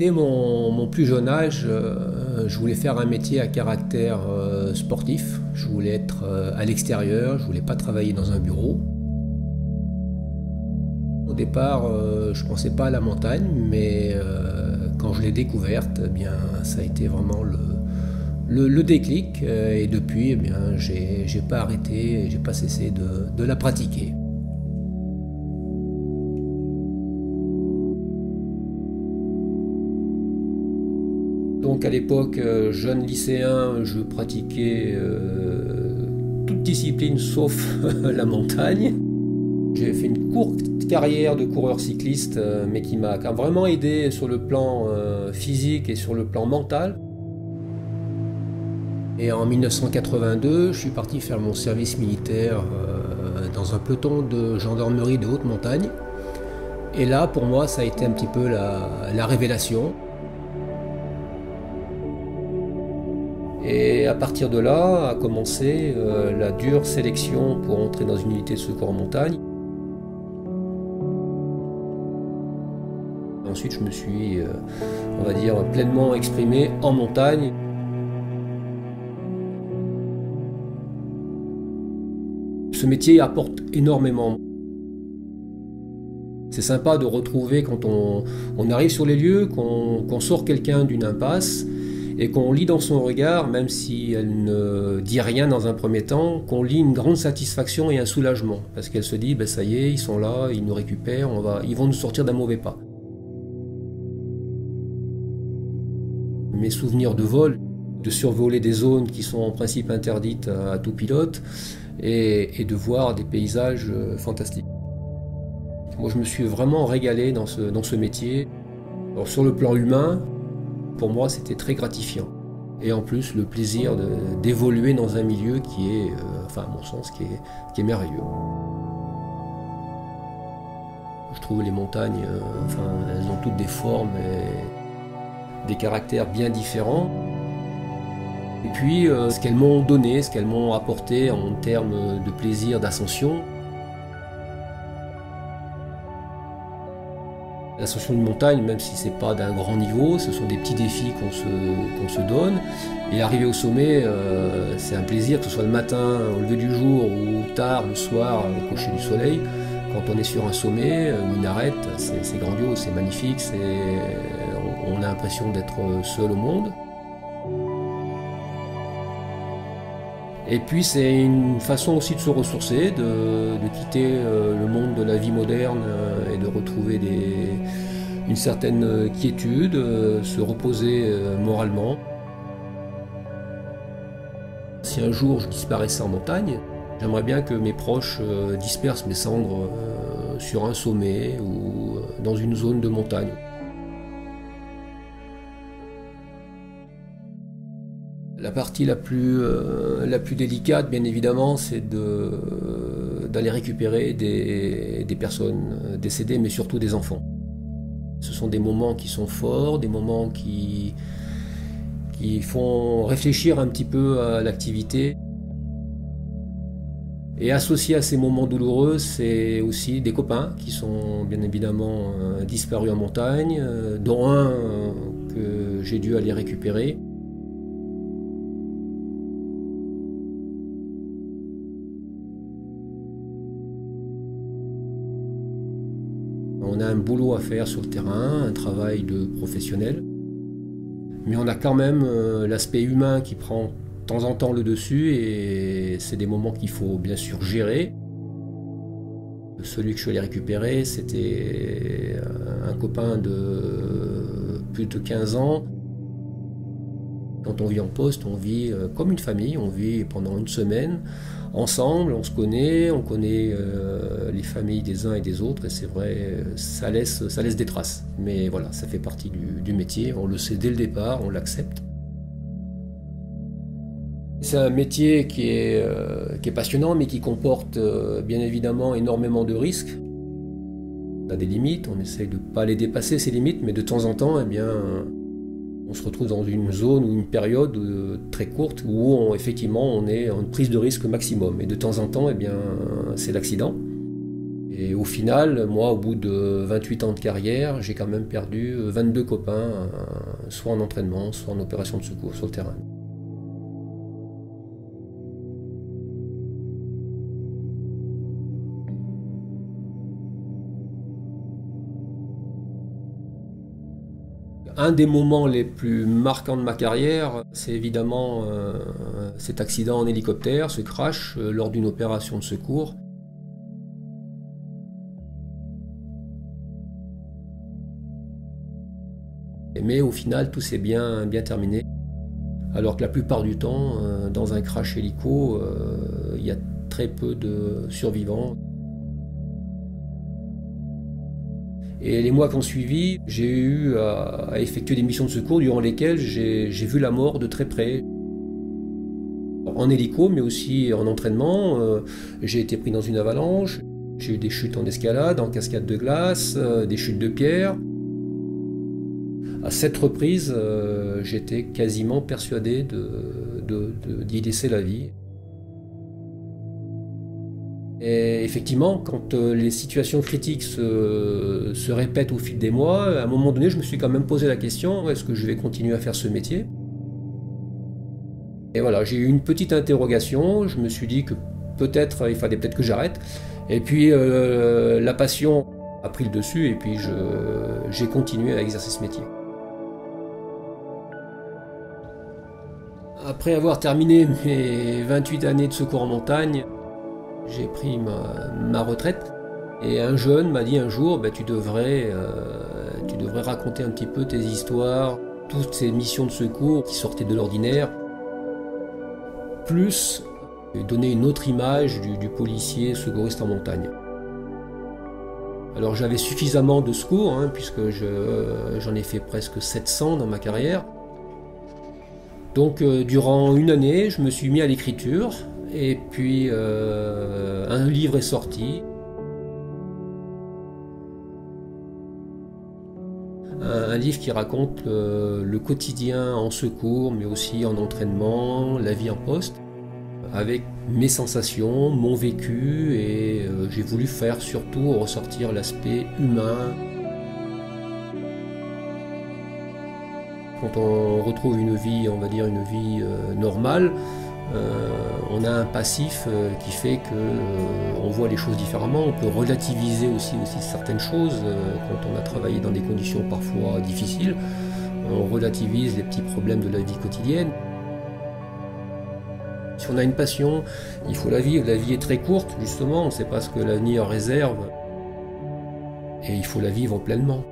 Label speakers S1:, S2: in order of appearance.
S1: Dès mon plus jeune âge, je voulais faire un métier à caractère sportif. Je voulais être à l'extérieur, je voulais pas travailler dans un bureau. Au départ, je pensais pas à la montagne, mais quand je l'ai découverte, eh bien, ça a été vraiment le déclic. Et depuis, eh bien, j'ai pas arrêté, j'ai pas cessé de la pratiquer. Donc à l'époque, jeune lycéen, je pratiquais toute discipline sauf la montagne. J'ai fait une courte carrière de coureur cycliste, mais qui m'a vraiment aidé sur le plan physique et sur le plan mental. Et en 1982, je suis parti faire mon service militaire dans un peloton de gendarmerie de haute montagne. Et là, pour moi, ça a été un petit peu la révélation. Et à partir de là a commencé la dure sélection pour entrer dans une unité de secours en montagne. Ensuite, je me suis, on va dire, pleinement exprimé en montagne. Ce métier apporte énormément. C'est sympa de retrouver quand on arrive sur les lieux, qu'on sort quelqu'un d'une impasse, et qu'on lit dans son regard, même si elle ne dit rien dans un premier temps, qu'on lit une grande satisfaction et un soulagement. Parce qu'elle se dit, ben ça y est, ils sont là, ils nous récupèrent, ils vont nous sortir d'un mauvais pas. Mes souvenirs de vol, de survoler des zones qui sont en principe interdites à tout pilote, et de voir des paysages fantastiques. Moi, je me suis vraiment régalé dans ce métier. Alors, sur le plan humain, pour moi, c'était très gratifiant. Et en plus, le plaisir d'évoluer dans un milieu qui est, enfin, à mon sens, qui est merveilleux. Je trouve les montagnes, enfin, elles ont toutes des formes et des caractères bien différents. Et puis, ce qu'elles m'ont donné, ce qu'elles m'ont apporté en termes de plaisir, d'ascension. L'ascension d'une montagne, même si ce n'est pas d'un grand niveau, ce sont des petits défis qu'on se donne. Et arriver au sommet, c'est un plaisir, que ce soit le matin, au lever du jour ou tard, le soir, au coucher du soleil. Quand on est sur un sommet ou une arête, c'est grandiose, c'est magnifique, on a l'impression d'être seul au monde. Et puis c'est une façon aussi de se ressourcer, de quitter le monde de la vie moderne et de retrouver une certaine quiétude, se reposer moralement. Si un jour je disparaissais en montagne, j'aimerais bien que mes proches dispersent mes cendres sur un sommet ou dans une zone de montagne. La partie la plus délicate, bien évidemment, c'est d'aller récupérer des personnes décédées, mais surtout des enfants. Ce sont des moments qui sont forts, des moments qui font réfléchir un petit peu à l'activité. Et associé à ces moments douloureux, c'est aussi des copains qui sont bien évidemment disparus en montagne, dont un que j'ai dû aller récupérer. On a un boulot à faire sur le terrain, un travail de professionnel, mais on a quand même l'aspect humain qui prend de temps en temps le dessus et c'est des moments qu'il faut bien sûr gérer. Celui que je suis allé récupérer, c'était un copain de plus de 15 ans. Quand on vit en poste, on vit comme une famille, on vit pendant une semaine ensemble, on se connaît, on connaît les familles des uns et des autres, et c'est vrai, ça laisse des traces. Mais voilà, ça fait partie du métier, on le sait dès le départ, on l'accepte. C'est un métier qui est passionnant, mais qui comporte bien évidemment énormément de risques. On a des limites, on essaye de ne pas les dépasser, ces limites, mais de temps en temps, eh bien, on se retrouve dans une zone ou une période très courte où effectivement on est en prise de risque maximum. Et de temps en temps, eh bien, c'est l'accident. Et au final, moi, au bout de 28 ans de carrière, j'ai quand même perdu 22 copains, soit en entraînement, soit en opération de secours sur le terrain. Un des moments les plus marquants de ma carrière, c'est évidemment cet accident en hélicoptère, ce crash lors d'une opération de secours. Mais au final, tout s'est bien terminé. Alors que la plupart du temps, dans un crash hélico, il y a très peu de survivants. Et les mois qui ont suivi, j'ai eu à effectuer des missions de secours durant lesquelles j'ai vu la mort de très près. En hélico, mais aussi en entraînement, j'ai été pris dans une avalanche, j'ai eu des chutes en escalade, en cascade de glace, des chutes de pierre. À 7 reprises, j'étais quasiment persuadé d'y laisser la vie. Et effectivement, quand les situations critiques se répètent au fil des mois, à un moment donné, je me suis quand même posé la question, est-ce que je vais continuer à faire ce métier? Et voilà, j'ai eu une petite interrogation, je me suis dit que peut-être, il fallait peut-être que j'arrête. Et puis la passion a pris le dessus et puis j'ai continué à exercer ce métier. Après avoir terminé mes 28 années de secours en montagne, j'ai pris ma retraite et un jeune m'a dit un jour tu devrais raconter un petit peu tes histoires, toutes ces missions de secours qui sortaient de l'ordinaire, plus donner une autre image du policier secouriste en montagne. Alors j'avais suffisamment de secours, puisque j'en ai fait presque 700 dans ma carrière. Donc durant une année, je me suis mis à l'écriture. Et puis un livre est sorti, un livre qui raconte le quotidien en secours, mais aussi en entraînement, la vie en poste, avec mes sensations, mon vécu, et j'ai voulu faire surtout ressortir l'aspect humain. Quand on retrouve une vie, on va dire une vie normale, on a un passif qui fait qu'on voit les choses différemment, on peut relativiser aussi certaines choses quand on a travaillé dans des conditions parfois difficiles, on relativise les petits problèmes de la vie quotidienne. Si on a une passion, il faut la vivre, la vie est très courte justement, on ne sait pas ce que l'avenir réserve et il faut la vivre pleinement.